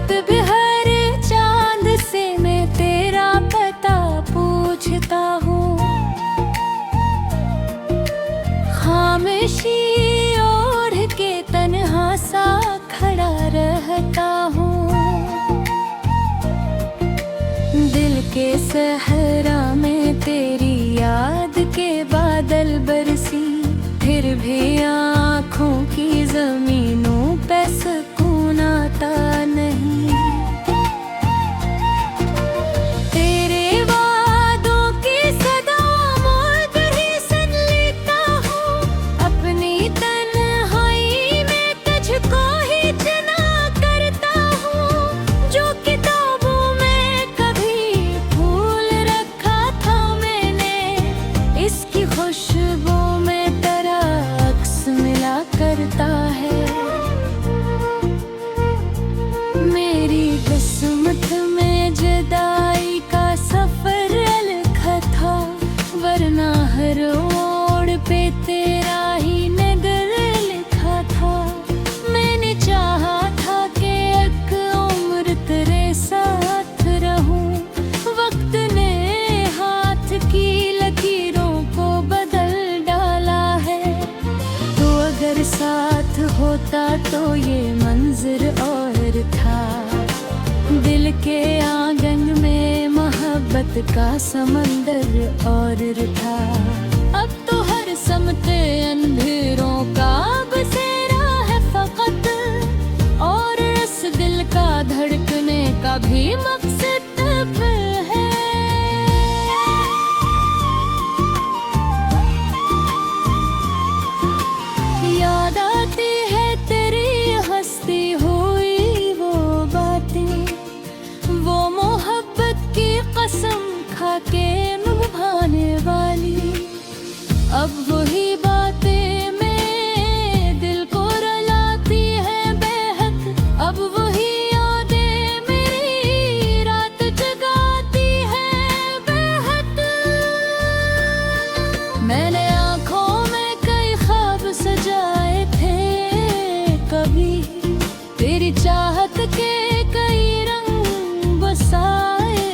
रात भी हर चांद से मैं तेरा पता पूछता हूँ। खामोशी ओढ़ के तन्हा सा खड़ा रहता हूँ। दिल के सहरा में तेरी याद के बादल बरसी, फिर भी आँखों की ज़मीनों पे सुकून आता नहीं। तेरे वादों की सदा मौत ही सुन लेता हूँ। अपनी तन्हाई में तुझको ही चुना करता हूँ। जो किताबों में कभी फूल रखा था मैंने, इसकी खुशबू में तेरा अक्स मिला करता है। मेरी किस्मत में जुदाई का सफर लिखा था, वरना हर मोड़ पे तेरा ही नगर लिखा था। मैंने चाहा था कि एक उम्र तेरे साथ रहूं। वक्त ने हाथ की लकीरों को बदल डाला है। तो अगर साथ होता तो ये मंजर और था। दिल के आंगन में मोहब्बत का समंदर और था। अब तो हर समते अंधेरों का बसेरा है फकत, और इस दिल का धड़कने का भी मकसद अब है। याद आती है तेरी हंसती हुई वो बातें, वो मोहब्बत की कसम खा के निभाने वाली। अब वही बातें मेरे दिल को रुलाती हैं बेहद। अब वही यादें मेरी रात जगाती हैं बेहद। मैंने आँखों में कई ख्वाब सजाए थे कभी, तेरी चाहत के कई रंग बसाए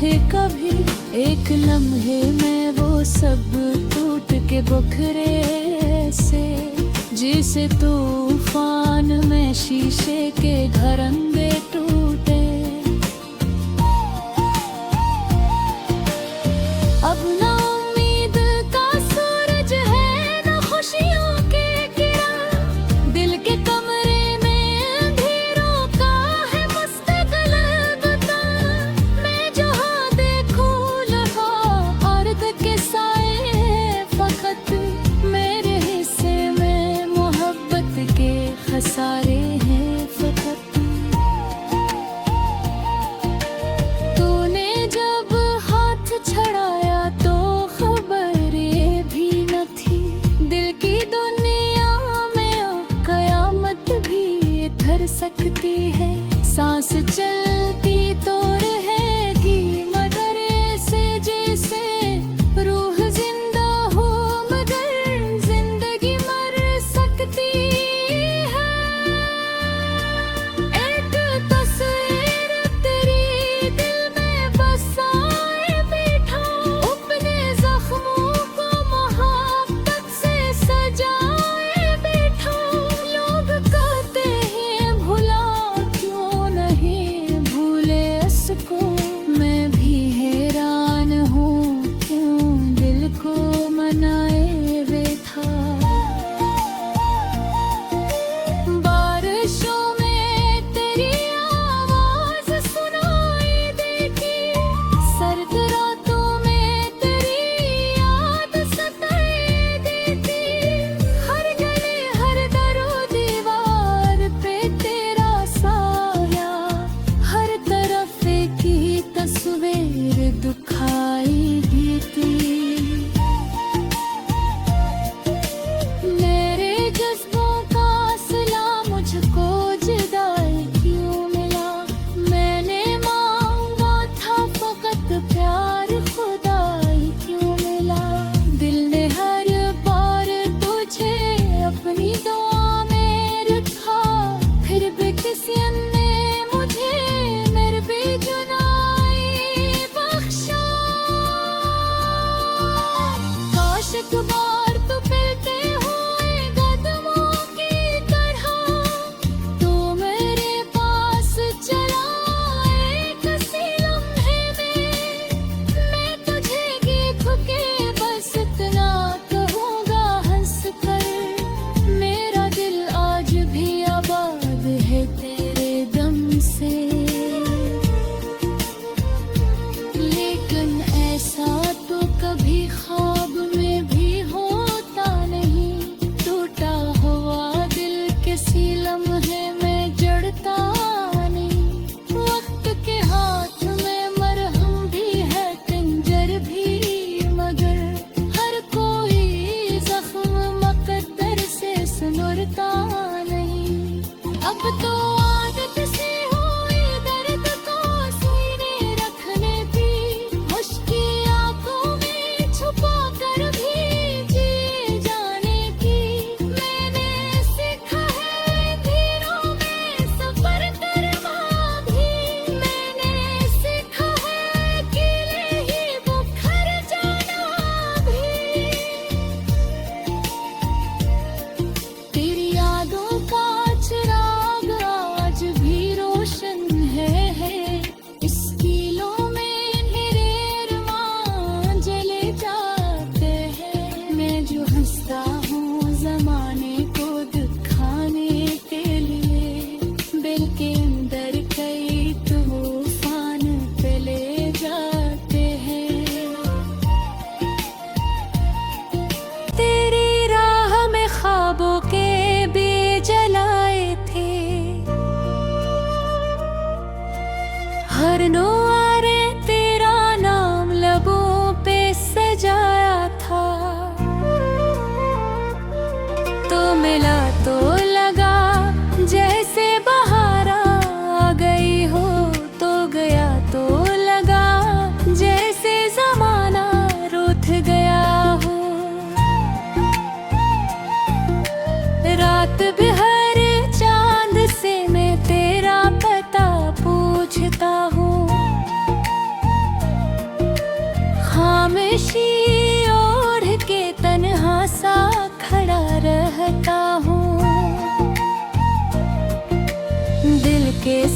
थे कभी। एक लम्हे में वो सब टूट के बिखरे से, जिसे तूफान में शीशे के घरंगे टूटे। अब ना उम्मीद का सूरज है ना खुशियों के किरण। दिल के कमरे में अंधेरों का है मुस्तकिल बता। मैं जहाँ देखूं लगा अर्द के साए फकत। मेरे हिस्से में मोहब्बत के खसारे हैं फकत। तूने जब हाथ छड़ाया तो खबर ये भी न थी। दिल की दुनिया में अब कयामत भी ठहर सकती है। सांस चलती तो रहेगी मगर ऐसे जैसे रूह जिंदा हो, मगर जिंदगी मर सकती है। एक तस्वीर तेरी दिल में बसाए बैठा, अपने जख्मों को मोहब्बत से सजाए बैठा। लोग कहते हैं भुला क्यों नहीं भूले इसको,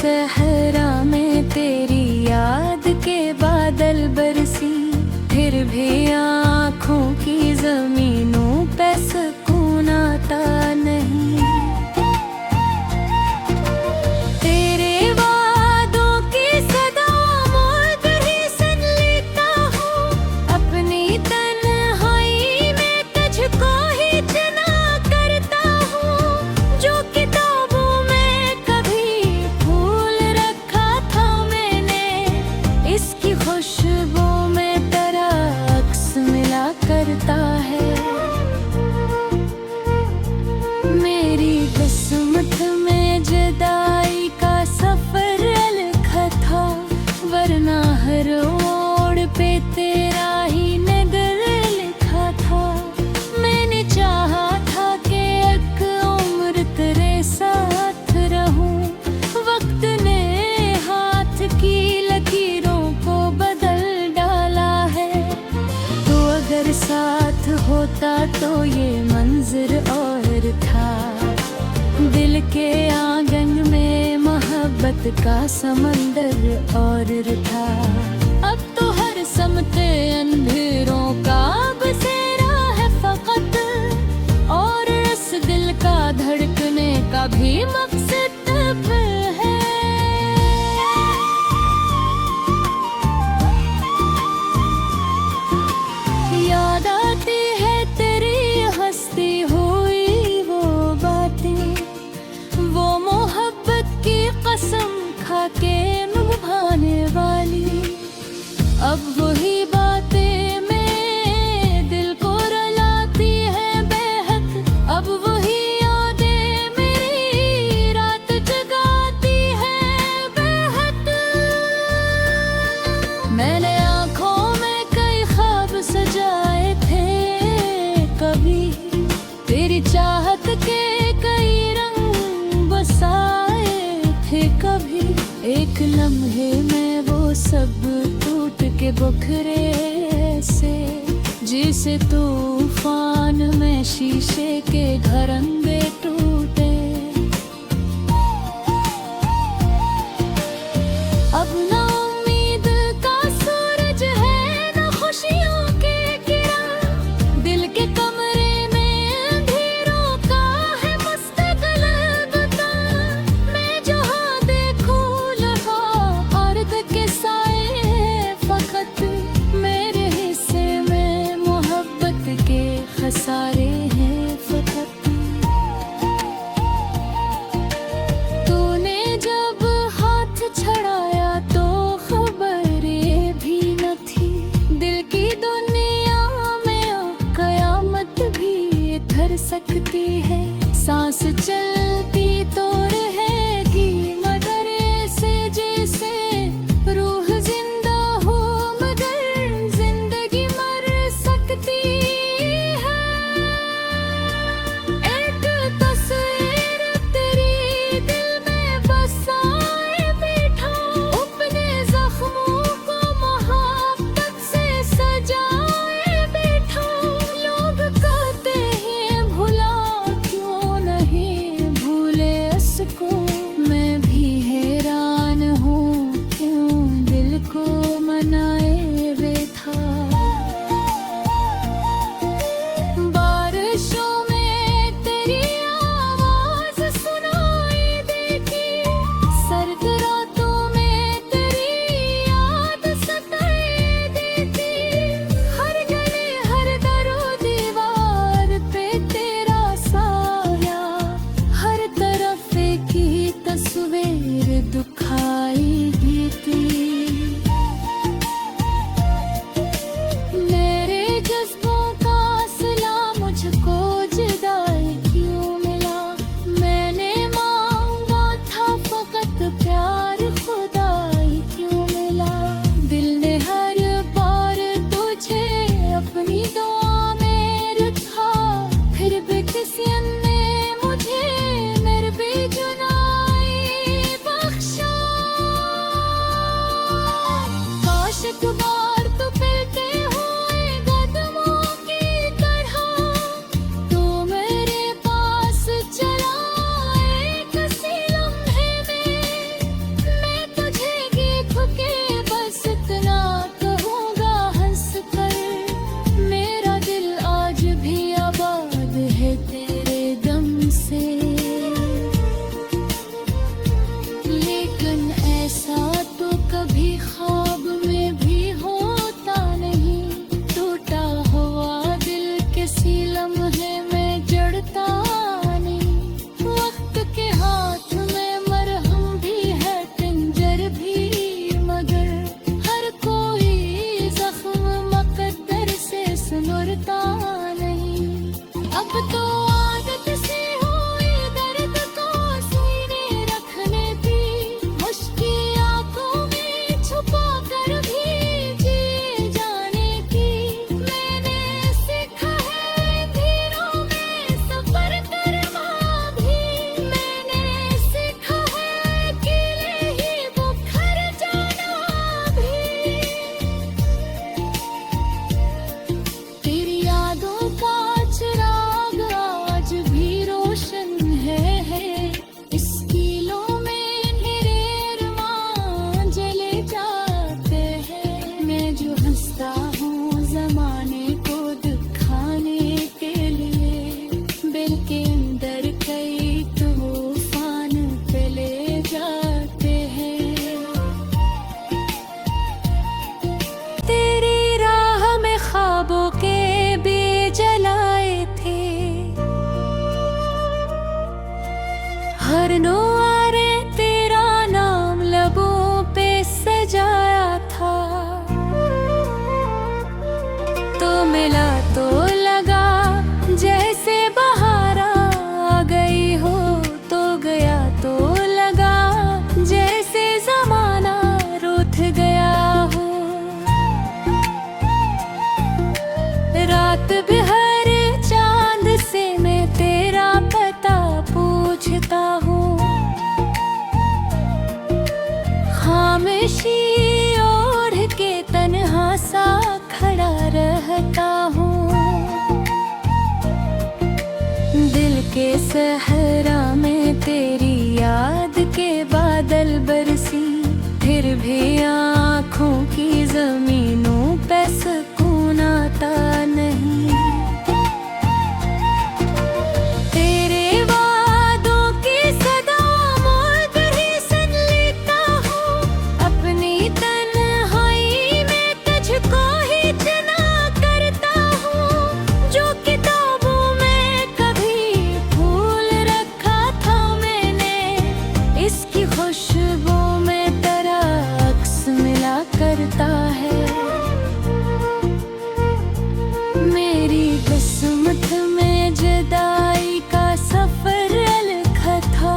सहरा में तेरी याद के बादल बरसी, फिर भी आँखों की जमीनों पे सुकून आता नहीं। तेरे वादों की सदा मौत ही सुन लेता हूँ, अपनी तन्हाई में तुझको ही चुना करता हूँ। जो किताबों में कभी फूल रखा था मैंने, इसकी खुशबू में तेरा अक्स मिला करता है। मेरी किस्मत में जुदाई का सफर लिखा था, वरना हर ओर पे तेरा ही नगर लिखा था। मैंने चाहा था कि एक उम्र तेरे साथ रहूं, वक्त ने हाथ की लकीरों को बदल डाला है। तो अगर साथ होता तो ये मंजर और था, दिल के आंगन में मोहब्बत का समंदर और था। अब तो हर समते अंधेरों का बसेरा है फकत, और इस दिल का धड़कने का भी मकसद अब है। याद आती है तेरी हंसती हुई वो बातें, वो मोहब्बत की कसम खा के निभाने वाली। अब वही बातें मेरे दिल को रुलाती हैं बेहद, अब वही यादें मेरी रात जगाती हैं बेहद। मैंने आँखों में कई ख्वाब सजाए थे कभी, तेरी चाहत के कई रंग बसाए थे कभी। एक लम्हे में वो सब टूट के बिखरे से, जिसे तूफान में शीशे के घरंदे टूटे। अब ना उम्मीद का सूरज है ना खुशियों के किरण, दिल के कमरे में अंधेरों का है मुस्तकिल बता। मैं जहाँ देखूं लगा अर्द के साए फकत, मेरे हिस्से में मोहब्बत के खसारे हैं फकत। तूने जब हाथ छड़ाया तो खबर ये भी न थी, दिल की दुनिया में अब कयामत भी ठहर सकती है। सांस चलती तो रहेगी मगर ऐसे जैसे रूह जिंदा हो, मगर जिंदगी मर सकती है। एक तस्वीर तेरी दिल में बसाए बैठा, अपने जख्मों को मोहब्बत से सजाए बैठा। लोग कहते हैं भुला क्यों नहीं भूले उसको, मैं भी हैरान हूँ क्यों दिल को मनाए बैठा। बारिशों में तेरी आवाज सुनाई देती, सर्द रातों में तेरी याद सताए देती। हर गली हर दरो दीवार पे तेरा साया, हर तरफ एक ही तस्वीर दुखाई देती। मेरे जज्बों का सिला मुझको जुदाई क्यों मिला, मैंने मांगा था फकत प्यार खुदाई क्यों मिला। दिल ने हर बार तुझे अपनी दुआ में रखा, फिर भी किसी ने मुझे मेरे भी जुदाई बख्शा। परदेशी ओढ़ के तन्हा सा खड़ा रहता हूँ। दिल के सहरा में तेरी याद के बादल बरसी, फिर भी आँखों की जमीनों पे सुकून आता नहीं। तेरे वादों की सदा मौत ही सुन लेता हूँ, अपनी तन्हाई में तुझको ही चुना करता हूँ। जो किताबों में कभी फूल रखा था मैंने, इसकी खुशबू में तेरा अक्स मिला करता है। मेरी किस्मत में जुदाई का सफर लिखा था,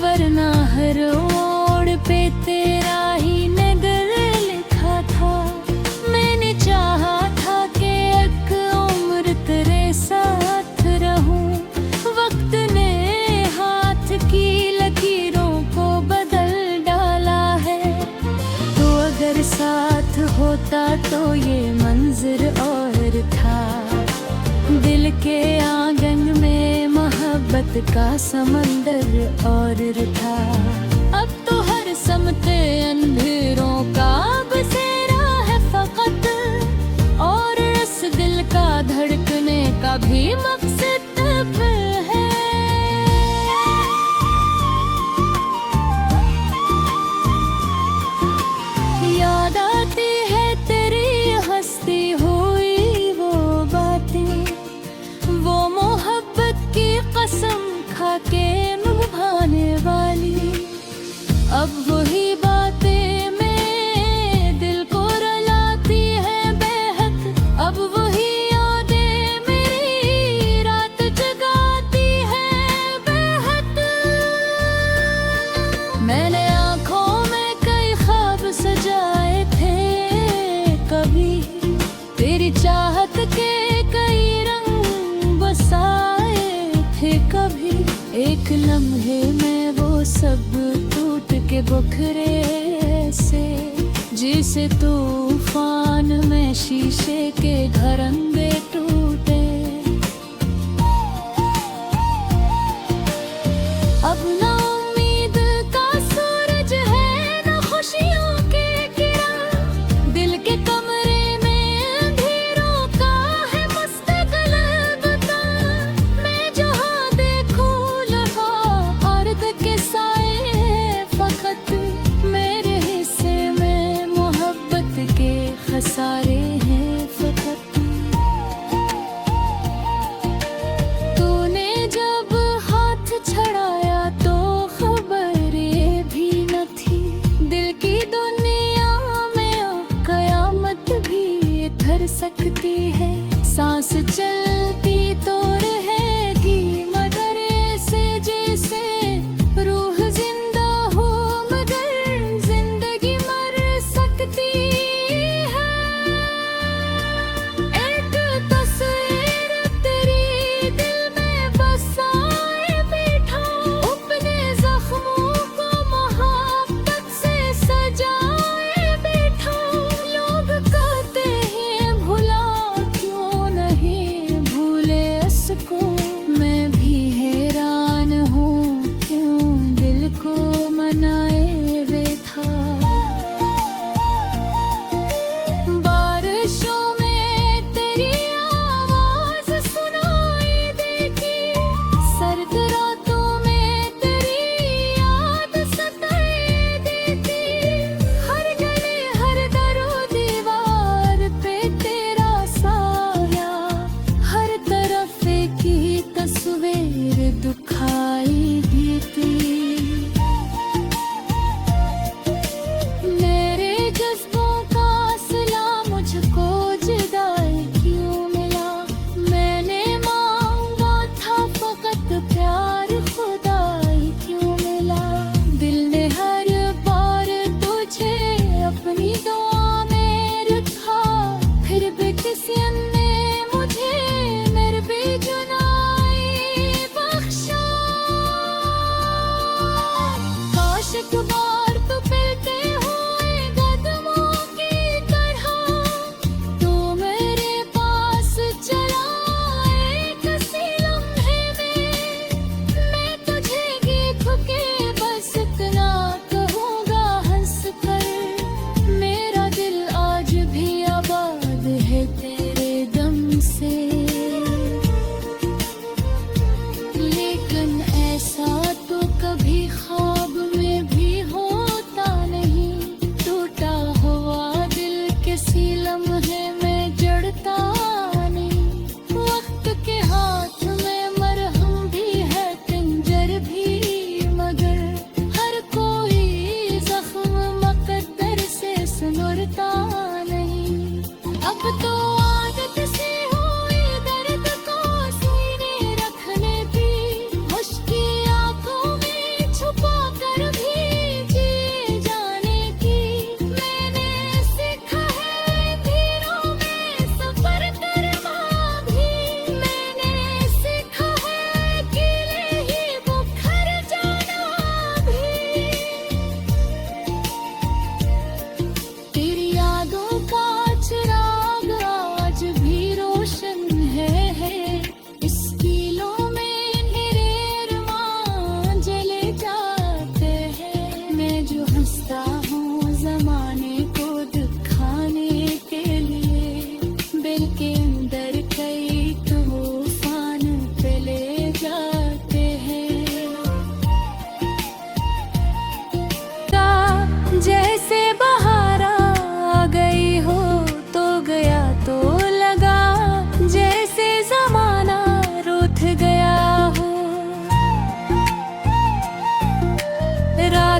वरना हर मोड़ पे तेरा ही नगर लिखा था। मैंने चाहा था कि एक उम्र तेरे साथ रहूं, वक्त ने हाथ की लकीरों को बदल डाला है। तो अगर साथ होता तो ये मंजर और था, दिल के आंगन में मोहब्बत का समंदर और था। अब तो हर समते अंधेरों का बसेरा है फकत, और इस दिल का धड़कने का भी मकसद है। याद आती है तेरी हंसती हुई वो बातें, वो मोहब्बत की कसम खा के निभाने वाली। अब वही बातें मेरे दिल को रुलाती हैं बेहद, अब वही यादें मेरी रात जगाती हैं बेहद। मैंने आँखों में कई ख्वाब सजाए थे कभी, तेरी चाहत के कई रंग बसाए थे कभी। एक लम्हे में वो सब टूट के बिखरे से, जिसे तूफान में शीशे के घरंदे टूटे। अब ना उम्मीद का सूरज है ना खुशियों के किरण, दिल के कमरे में अंधेरों का है मुस्तकबिल बता। मैं जहाँ देखूं लगा अर्द के साए फकत, मेरे हिस्से में मोहब्बत के खसारे हैं फकत। तूने जब हाथ छड़ाया तो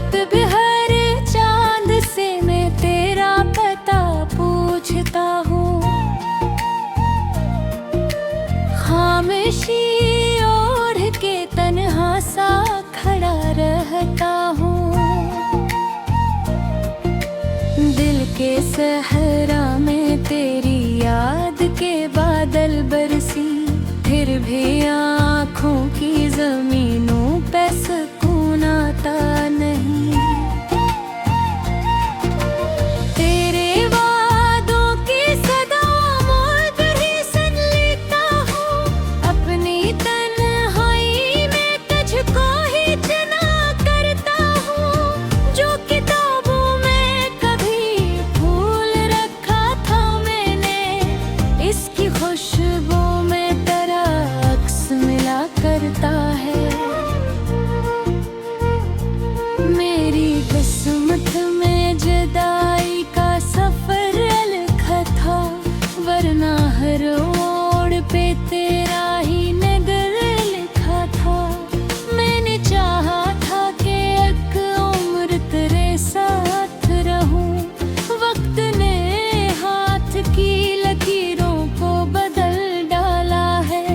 रात बिहर चांद से मैं तेरा पता पूछता हूँ। खामोशी ओढ़ के तन्हा सा खड़ा रहता हूँ। दिल के सहरा में तेरी याद के बादल बरसी, फिर भी आँखों की ज़मीनों पे सुकून आता नहीं। तेरे वादों की सदा मौत ही सुन लेता हूँ। अपनी तन्हाई में तुझको ही चुना करता हूँ। जो किताबों में कभी फूल रखा था मैंने, इसकी खुशबू में तेरा अक्स मिला करता है। मेरी किस्मत में जुदाई का सफर लिखा था, वरना हर मोड़ पे तेरा ही नगर लिखा था। मैंने चाहा था कि एक उम्र तेरे साथ रहूं। वक्त ने हाथ की लकीरों को बदल डाला है।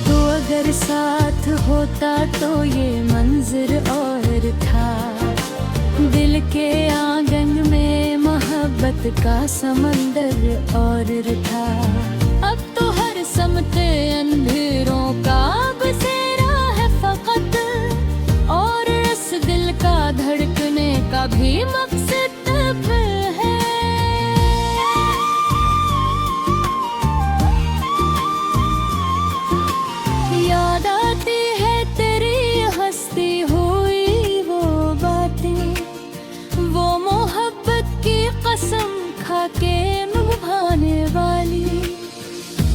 तो अगर साथ होता तो ये मंजर और था। दिल के आंगन में मोहब्बत का समंदर और था। अब तो हर समते अंधेरों का बसेरा है फकत, और इस दिल का धड़कने का भी मकसद अब है। याद आती है तेरी हंसती हुई वो बातें, वो मोहब्बत की कसम खा के निभाने वाली।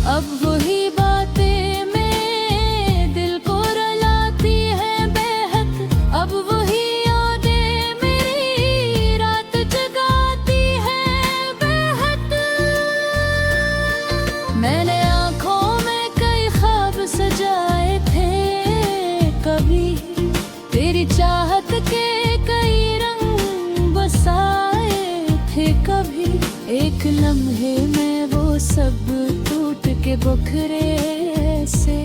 अब वही बातें मेरे दिल को रुलाती हैं बेहद। अब वही यादें मेरी रात जगाती हैं बेहद। मैंने आँखों में कई ख्वाब सजाए थे कभी, तेरी चाहत के कई रंग बसाए थे कभी। एक लम्हे में वो सब टूट के बिखरे से,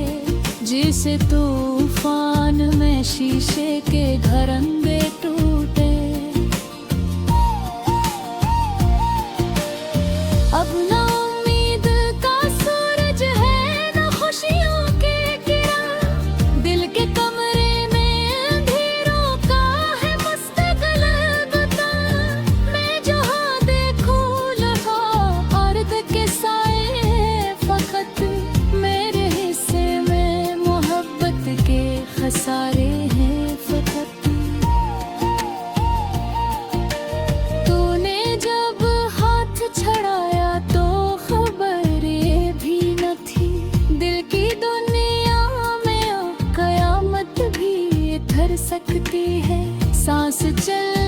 जिसे तूफान में शीशे के घरंगे टूटे। अब ना उम्मीद का सूरज है ना खुशियों के किरण, दिल के कमरे में अंधेरों का है मुस्तकबिल बता। मैं जहाँ देखूं लगा अर्द के साए फकत, मेरे हिस्से में मोहब्बत के खसारे हैं फकत। तूने जब हाथ छड़ाया तो खबर ये भी न थी, दिल की दुनिया में अब कयामत भी थर सकती है। सांस चल